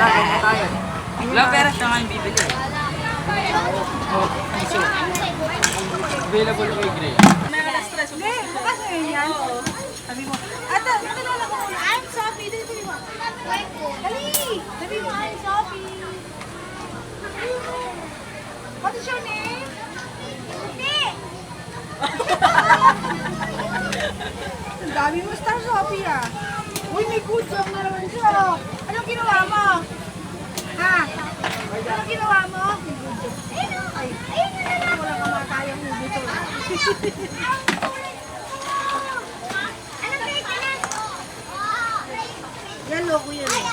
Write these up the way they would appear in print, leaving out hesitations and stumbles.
Wala, kaya tayo. Wala pera siya nga yung bibili. Oh, iso. Available kay Gray. Hindi, bukas na yun yan. Sabi mo, ata, nakilala ko muna. I'm Sophie. Dali mo. Dali! Sabi mo, I'm Sophie. What is your name? Hindi! Ang dami mo, Star Sophie ah. Uy, may good job na naman siya. Anong ginawa mo? Ha? Anong ginawa mo? Ay, wala ka matayang mo dito. Yan, loko yan eh.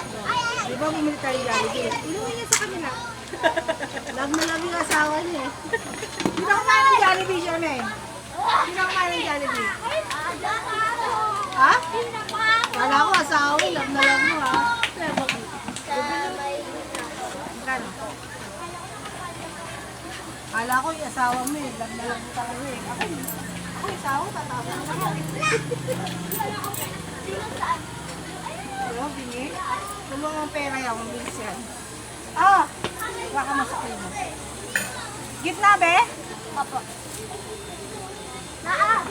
Di ba bumili tayo Jollibee? Inuwi niya sa kanila. Love na love yung asawa niya eh. Hindi na kumain ng Jollibee siya, Meng. Hindi na kumain ng Jollibee. Ha? Kala ko asawa, love na love mo ha. Magkano? Kala ko yung asawa mo eh, love na love mo talaga eh. Ako yung asawa, tatawa na ako. Ano, bingi? Tulong ang pera yan, mabilis yan. Ah! Baka masakay mo. Gitna, be? Opo. Naa!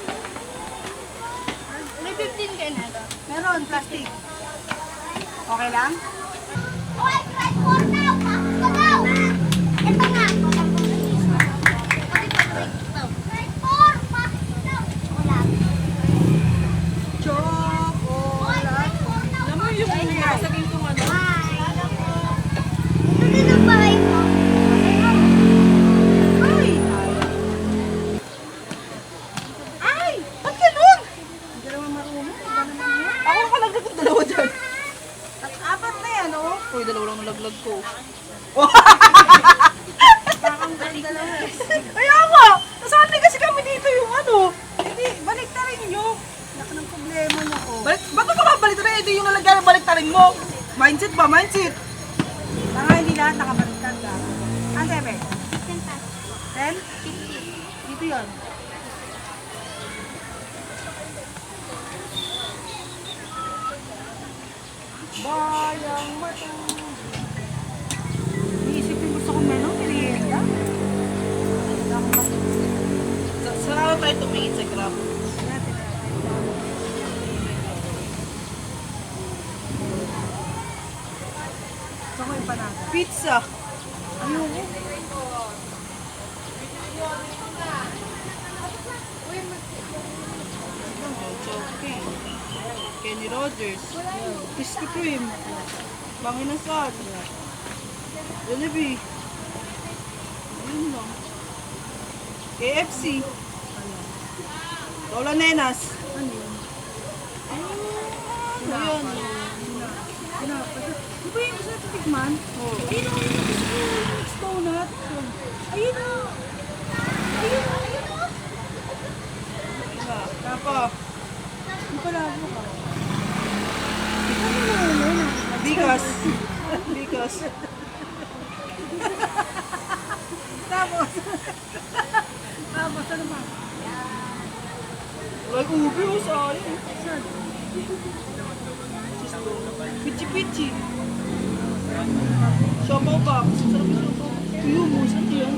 May 15 kayo na ito. Meron, plastic. Okay lang? Hoy, try for now! Go now! Ito nga! Try for! Wala. Chocolate. Alam mo yung sabihin ko ano? Ito din ang bahay mo. Ay! Ay! Ba't ganun? Hindi naman marunong. Ako nakalaglag yung dalawa dyan. Apat na yan, oh. Uy, dalawa lang nalaglag ko. Parang dalawa eh. Kaya nga! Nasaan kasi kami dito yung ano. Hindi, balik na rin nyo. Laki ng problema na ko. Ba't ka babalik na rin? Yung nalagyan ng baliktarin mo. Mindset ba? Mindset. Baka hindi lahat nakabaliktad ka. Ang sebe? 10? 50. Dito yun. Bayang mata. Iisipin gusto kong menu, merienda. Saan ako tayo tumingin sa Grab? Gusto ko yung panada. Pizza. Ayoko. Okay. Kenny Rogers. Krispy Kreme. Banginasad. Jollibee. Ayun lang. KFC. Lola Nenas. Ano yun? Ayun. Di ba yung isa na titikman? Oh. Ayun o, yung mixed donut. Ayun o. Ayun o, ayun o. Tapa. Hindi pala ako ka. Ano na yun? Bigas. Bigas. Tapos. Tapos, ano ba? Like ubi o sayang. Saan? Pichi-pichi. Siopaw box. Sarap yung siopaw. Tuyo mo. Saan yan?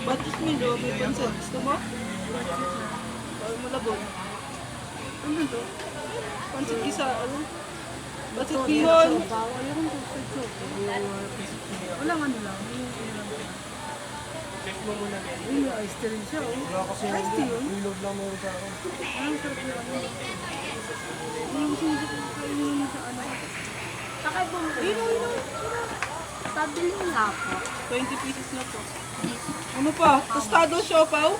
Batis mo yun. May pansit. Gusto mo? Kaya mo labog. Ano to? Pansit gisa. Ano? Pansit bihon. Walang ano lang. Uy, may iced tea rin siya, oh. Iced tea yun? Reload lang meron sa akin. Ang sarap yung ano. Yung sinigit ko kainin sa ano. Sakay po. Ino. Pabili nga ako. 20 pieces na po. Ano pa? Tostado siopaw? 5.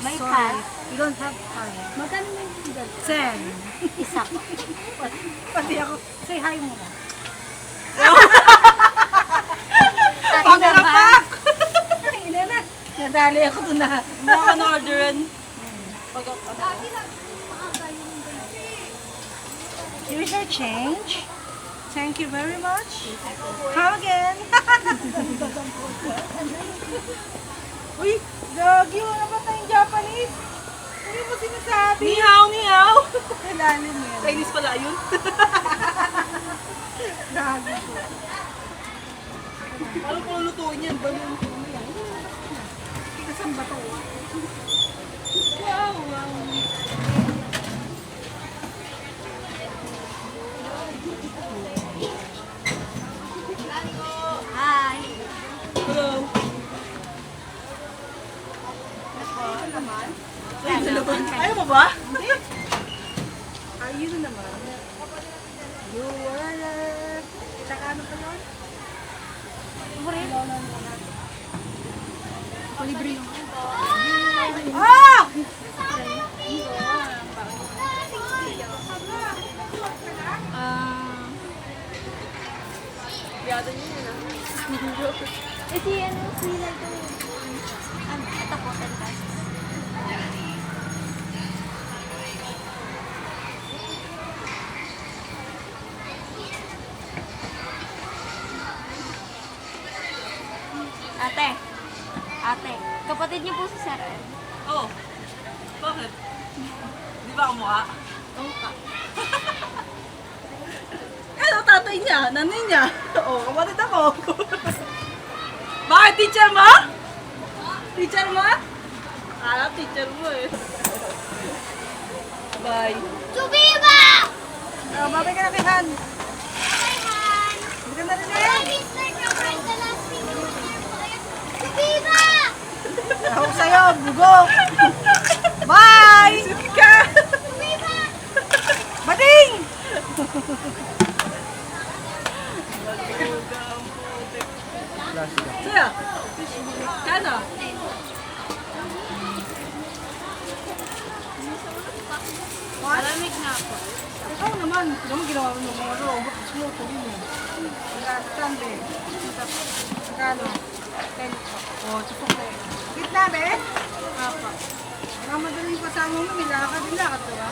May sorry. five. You don't have 5. Magkano na yung bigat? 10. Isa. Pati ako. Say hi muna. Pagkapak! Ina na. Nadali ako doon na. Mga ka-orderan. Here's your change. Thank you very much. Come again. Uy, gagi, wala ba tayong Japanese? Hindi mo sinasabi. Ni hao, ni hao. Kailangan mo yan. Chinese pala yun. Gago po. Paano ko lutuin yan? Balon. Kasang bato. Wow, wow. Hi! Hello. Ayaw mo ba? Ayun na naman. You were... Tsaka ano pa yun? Libre yung... Ah! Biyado niyo yun ah. Eh, si ano, si like, ano, ito po, 10 pesos. Ate, kapatid niyo po si Sir Ed. Oh. Bakit? Di ba kamukha? Oo ka. Ano tatay niya? Nanay niya? Oo, kapatid ako. Bakit teacher mo? Teacher mo? Alam, teacher mo eh. Bye. Chubiba! Babay ka na kay Han. Hi, Han! Hindi ka na rin eh. Mr. Crawford, the last thing you were there po. Chubiba! Ako sa'yo, bugo. Bye! Sige ka! Chubiba! Bading! Saya? Kano? Malamig na po. Ikaw naman. Ikaw naman ginawa mo ng mga robot. Smoke din eh. Nagkakatande. Magkano? 10 po. O, tsupok na eh. Gitna be? Apa. Mga madaling kasama mo, nilakad din lakad ka ba?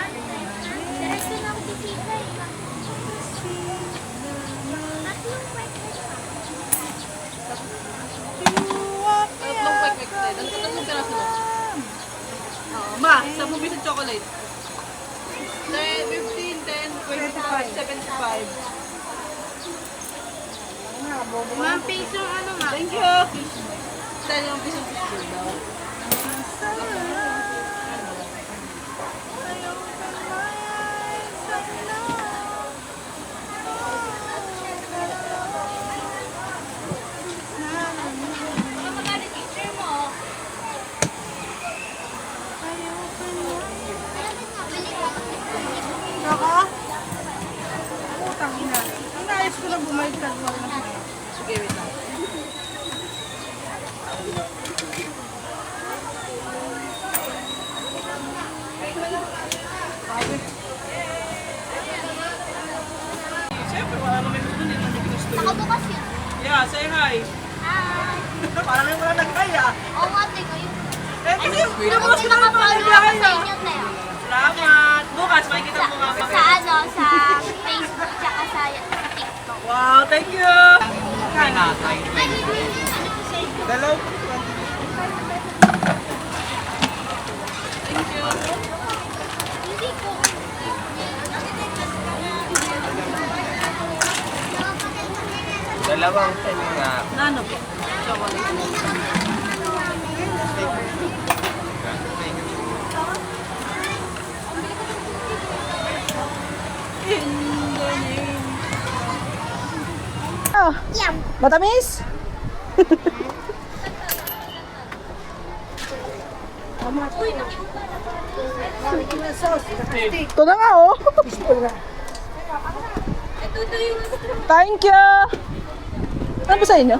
Diretso na ako sisita eh. Tatlong breakfast. Tatlong kwek-kwek tayo. Tatlong piraso lang. Oo. Ma, 10 piso chocolate. 10, 15, 10, 25, 75. Nga, bobo ka. Ma'am, piso ano ma? Thank you. 10 yung piso fishbowl daw. Baka magalit teacher mo. Saka? Utang ina. Ang naayos ko lang bumayad ka. Sige, wait lang. Sabi. Siyempre, wala naman gusto nila. Hindi gusto yun. Nakabukas yun. Yeah, say hi. Hi! Parang yung wala nag-hi ah. Oo nga, teka yun. Eh, kasi Ako bukas din ko na nakapalo mga ako sa inyo, Teo. Salamat. Bukas, makikita mo nga Sa kami. ano, sa Facebook, tsaka sa TikTok. Wow, thank you. Dalaw. Thank you. Hindi ko. Dalawang pen nga. Nano po? Chocolate. In the name. Yum! Matamis? Ito na nga oh. Thank you. Ano ba sa inyo?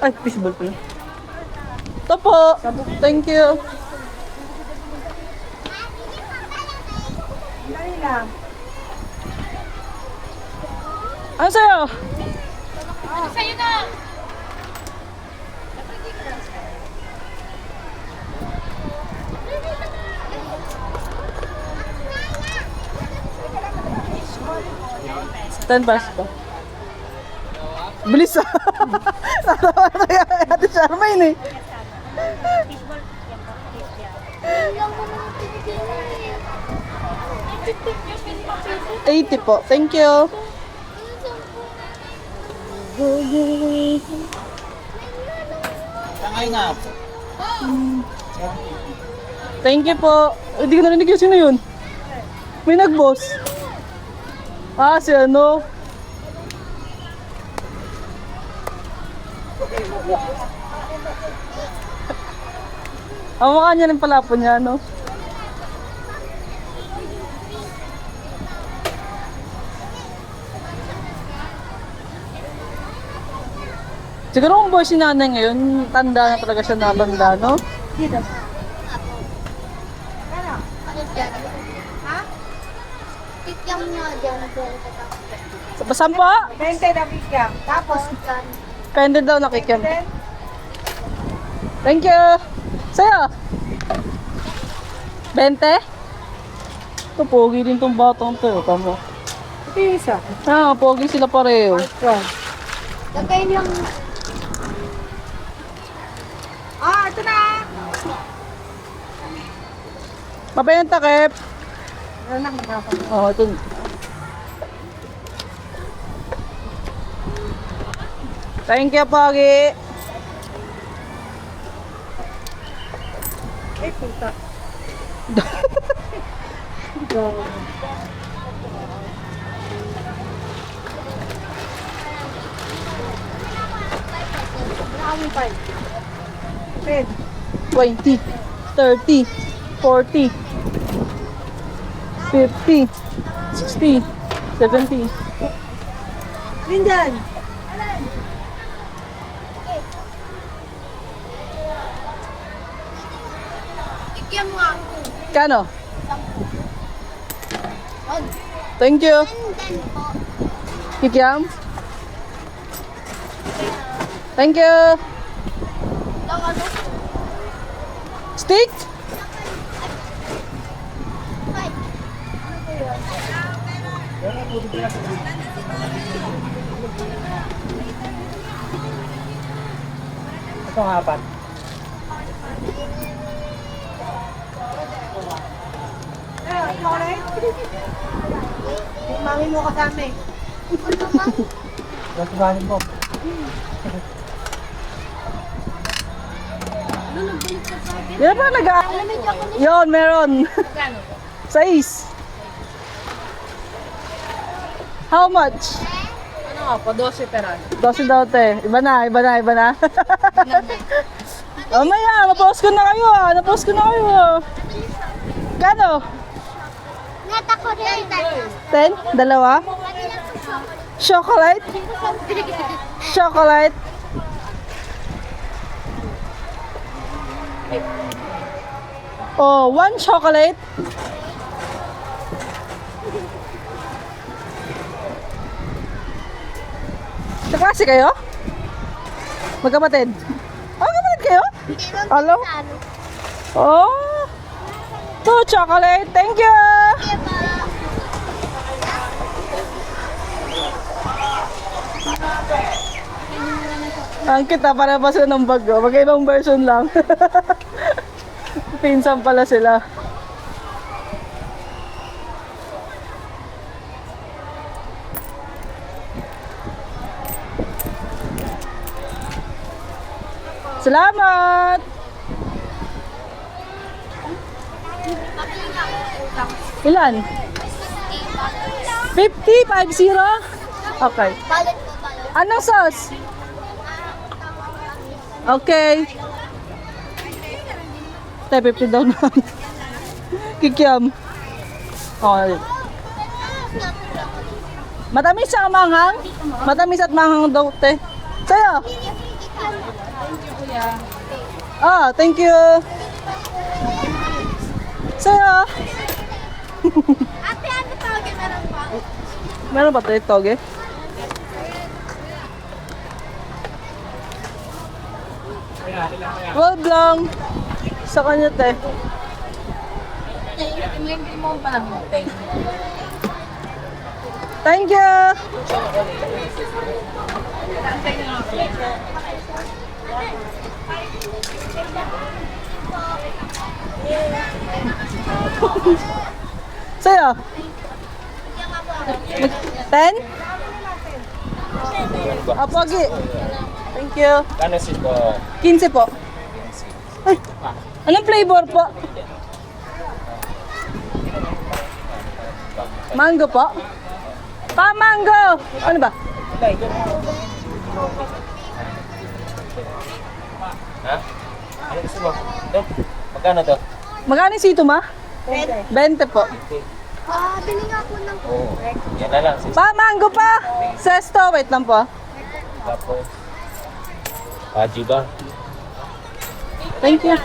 Ay, fishball pala. Ito po. Thank you. Dali lang. Ano sa'yo? Sa'yo na! $10 po. Bilis ah. Natawa na kaya kay Ate Charmaine eh. Fishball, yan po. Fish yan. Lang mo mga Pilipinas. 80 po. Thank you. Tangay nga po. Thank you po. Hindi ko narinig yun. Sino yun? May nag-boss. Ah, si ano? Ang mukha niya ng palapo niya, no? Siguro kung boy si nanay ngayon, tanda na talaga siya na banda, no? Ano? Ha? Tikyam niya dyan. Basan po? 20 na bigyan. Tapos, Pwede daw nakikim. Thank you! Sa'yo? 20? Ito, pogi din tong batang to. Tama. ito yung isa. Ah, pogi sila pareho. Lagay lang. Ah, ito na! Mabenta, Kep. Ano na, magkakaroon. Oh, ito. Thank you, Pogi. Eh, puta. Maraming pa. 10. 20, 30, 40, 50, 60, 70. Lindan. Tikyam mo ako. Kano? Wag. Thank you. Then po. Kikiam. Thank you. Lang ano? Stick? Five. Ito nga apat. Ito ko rin. Mami mo kasama eh. Ano man? Gatubanin po. Yan pa nag Alamig ako ni. Yon, meron. Sais. How much? Ano nga po? 12 peran. 12 daw, te. Iba na, iba na, iba na. Mamaya, na-post ko na kayo ah. Na-post ko na kayo ah. Kano? Ngata ko rin. 10? Dalawa? Chocolate? Chocolate? Oh, one chocolate. Sa klase kayo? Magkapatid? Oh, magkapatid kayo? Hello? Oh, two chocolate. Thank you. Ang kita, para pa sila ng bag. Oh. Magkaibang version lang. Pinsan pala sila. Salamat! Ilan? 50? 50? Okay. Balit po, balit. Anong sauce? Okay. Tayo, 50 daw na. Kikiam. Okay. Matamis ang manghang? Matamis at manghang daw, te. Sa'yo? Ah, thank you. Sa'yo? Ate, ano tawagin na lang pa? Meron ba tayo toge? Well, lang. Sa kanya, te. Hindi mo pa lang Thank you. Sa'yo? 10? Pogi. Thank you. Kano si po? 15 po. Ay, anong flavor po? Mango po? Mango! Ano ba? Ha? Ano gusto mo? Ito? Magkano to? Magkano yung sito, ma? 20 po. Bili nga po ng Oo. Yan na lang. Mango pa! Sesto, wait lang po. Tapos. Paji ba? Thank you.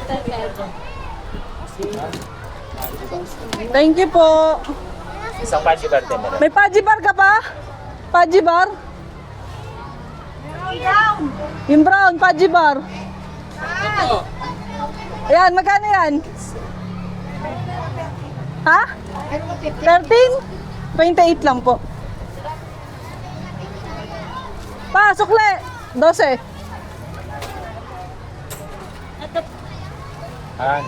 Thank you po. Isang paji bar din na lang. May Paji bar ka pa? Paji bar? Yung brown, Paji bar. Ayan, magkano yan? Ha? 13? 28 lang po. Pa, sukle! 12. Ah.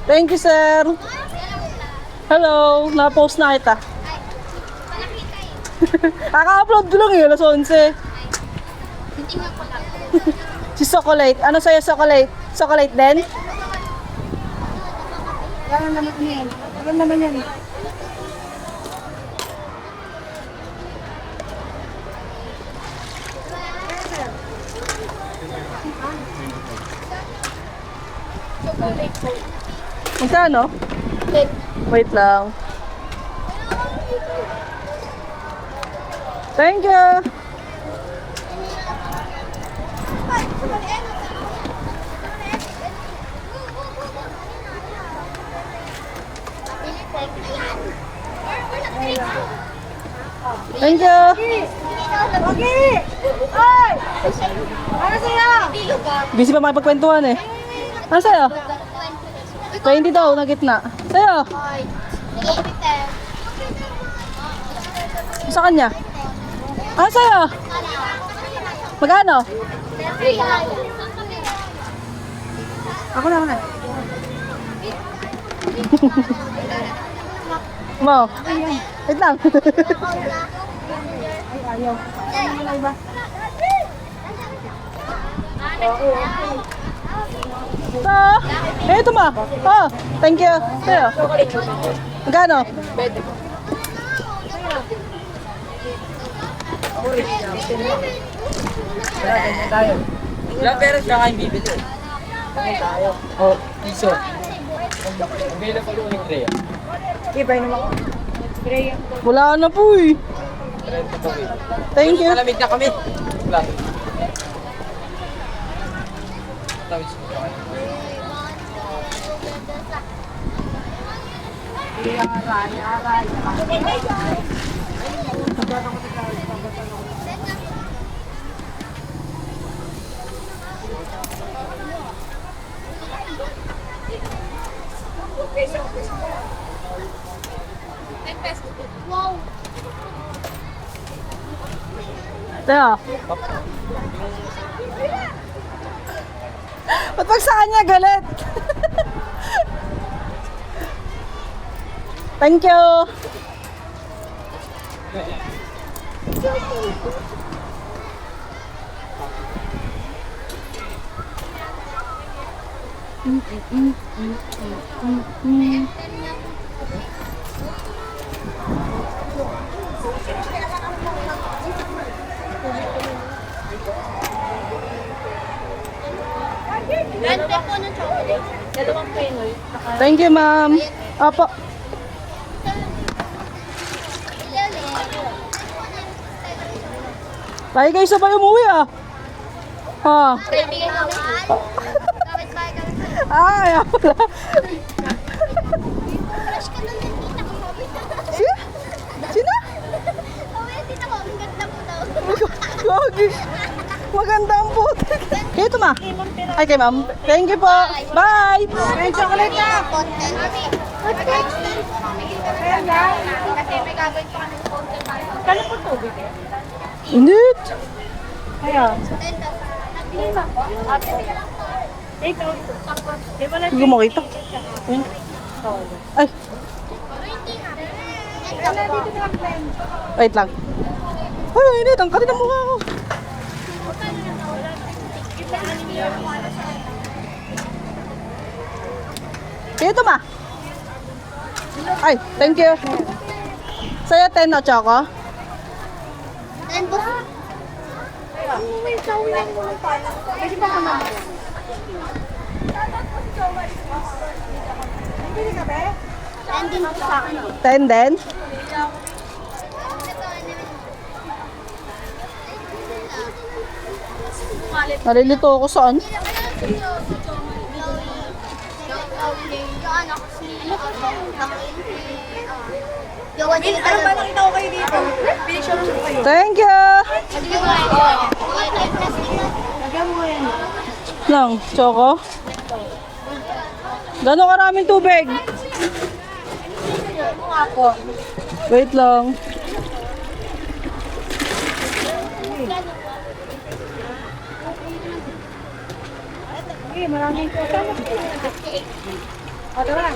Thank you, sir. Hello, na-post na kita. Kaka-upload ko lang yun, alas 11. Si Chocolate. Ano sa'yo, Chocolate? Chocolate din? Parang naman yan. Parang naman yan. Magkano? Wait lang. Thank you. Thank you. Pogi! Ay! Ano sa'yo? Busy pa makipagkwentuhan eh. Ano sa'yo? 20 daw na gitna. Sa'yo? Sa kanya? Ano sa'yo? Magkano? Ako na. Mo? Wait lang. Ayaw. Ano ba? Ito ma. Oh, thank you. Sa'yo? Magkano? Ilang pera siya kayo bibili? Oh, piso. Available ko yung tray. Ibay naman ako. Wala na po eh. Thank you. Malamig na kami. Wala. Tawis mo siya. Wow! Sa'yo? Ba't pag sa kanya galit? Thank you. Ganda po ng chocolate. Dalawang penoy. Thank you, ma'am. Apo. Lagi kayo sabay umuwi ah. Ha? Kaibigan kami. Bakit ba kami? Ah, kaya pala. Crush ka na din, tita ko. Sino? Sino? Sabi ng tita ko, ang ganda mo daw. Gagi. Maganda ang putik. Kaya ito ma. Ay kay ma'am. Thank you po. Bye. May chocolate na! Content. Kasi may gagawin pa kami counter tayo. Kano po tubig eh? Hindi. Kaya? Lima. Ate. Ikaw. Di ba Hindi ko makita. Ayun. Ay, wait lang. Ay, init. Ang katin ng mukha ko. Ito ma. Ay, thank you. Sa'yo 10 na choco. And boss. May sawin mo pa. Kasi baka naman. And din po sa akin. 10 din. Nalilito ako saan? Ano ba nakita ko kayo dito? Picture mo kayo. Thank you. Lagyan mo yan. Lang, choco. Gano'ng karaming tubig? Ako. Wait lang. Okay, maraming kasama. O, tara.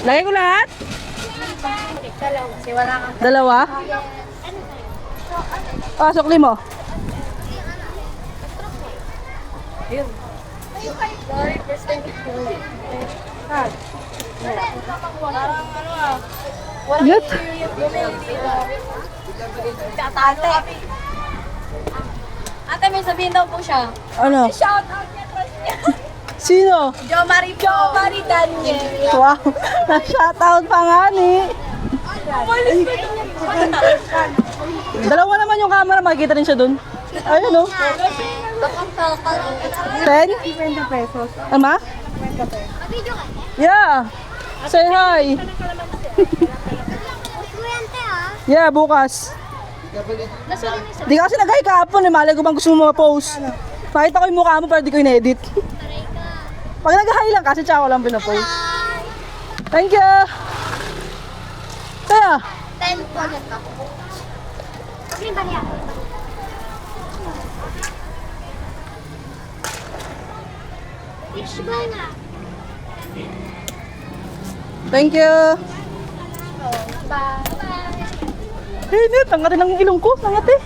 Lagay ko lahat? Kasi wala kang Dalawa? Ah, sukli mo. Sorry, first time ko. card. Parang ano ah. Yut. Ate. Ate, may sabihin daw po siya. Ano? Shout out niya, crush niya. Sino? Jo Marie po. Jo Marie Daniel. Wow. Na-shoutout pa nga ni. Umalis ko ito. Dalawa naman yung camera. Makikita rin siya dun. Ayun o. 10? 50 pesos. Ama? Yeah. Say hi. Yeah, bukas. Di ka kasi nag-hi kahapon eh. Malay ko bang gusto mo ma-post. Nakita ko yung mukha mo pero di ko in-edit. Pag nag-hi lang kasi tsaka ko lang pinapost. Thank you. Kaya, 10 po ulit ako. Okay ba niya? Which ba na? thank you. Bye. Init, ang ng ilong ko. Nangati.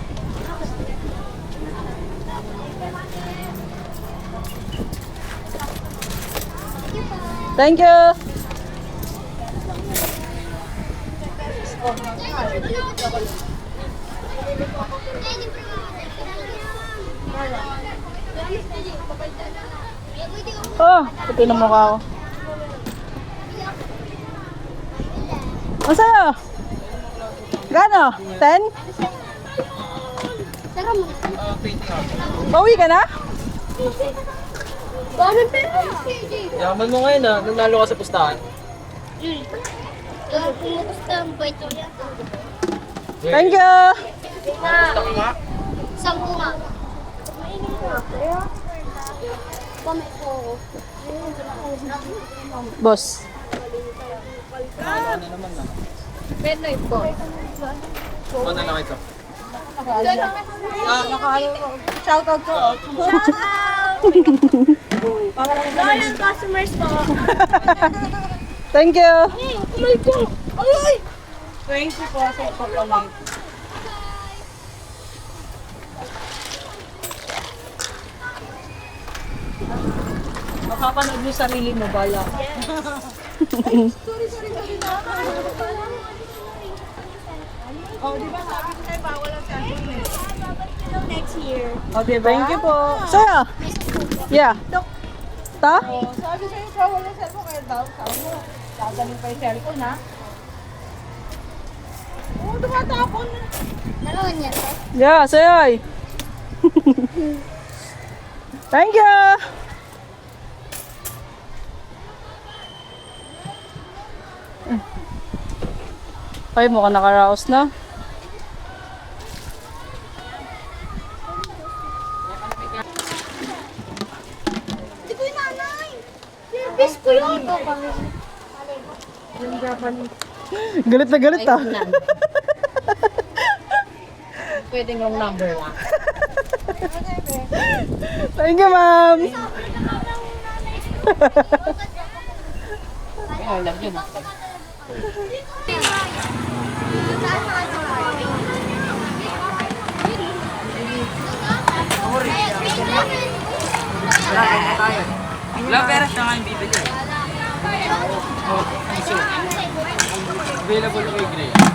Thank you. Oh, puti na mukha ko. Ang sa'yo? Gano? 10? Tara mo. Bawi ka na? Dami pera. Yaman mo ngayon ah, nanalo ka sa pustahan. Pumutos ka ang bait ko. Thank you. Pusta ka nga. 10 nga. Pamay ko. Boss. Penoy po. Ano lang ito? Shoutout ko. Loyal customers po. Thank you. Oh my God! Ay! 20 po sa chocolate. Mapapanood yung sarili mo, bala. Oh, di ba sabi ko sa'yo, bawal ang cellphone eh. Next year. Oh, di ba? Thank you po. Sa'yo? Yeah. Ta? Oh, sabi sa'yo, bawal ang cellphone kaya daw. Sabi mo, gagaling pa yung cellphone ha. Oh, tumatapon na. Dalawa niya to. Yeah, sa'yo ay. Thank you. Ay, mukhang nakaraos na. Di ko yung nanay. Service ko yun. Galit na galit ah. Pwede ngong number lang. Thank you, ma'am. Ay, love yun. Wala pera siya nga yung bibili. Available kay Gray.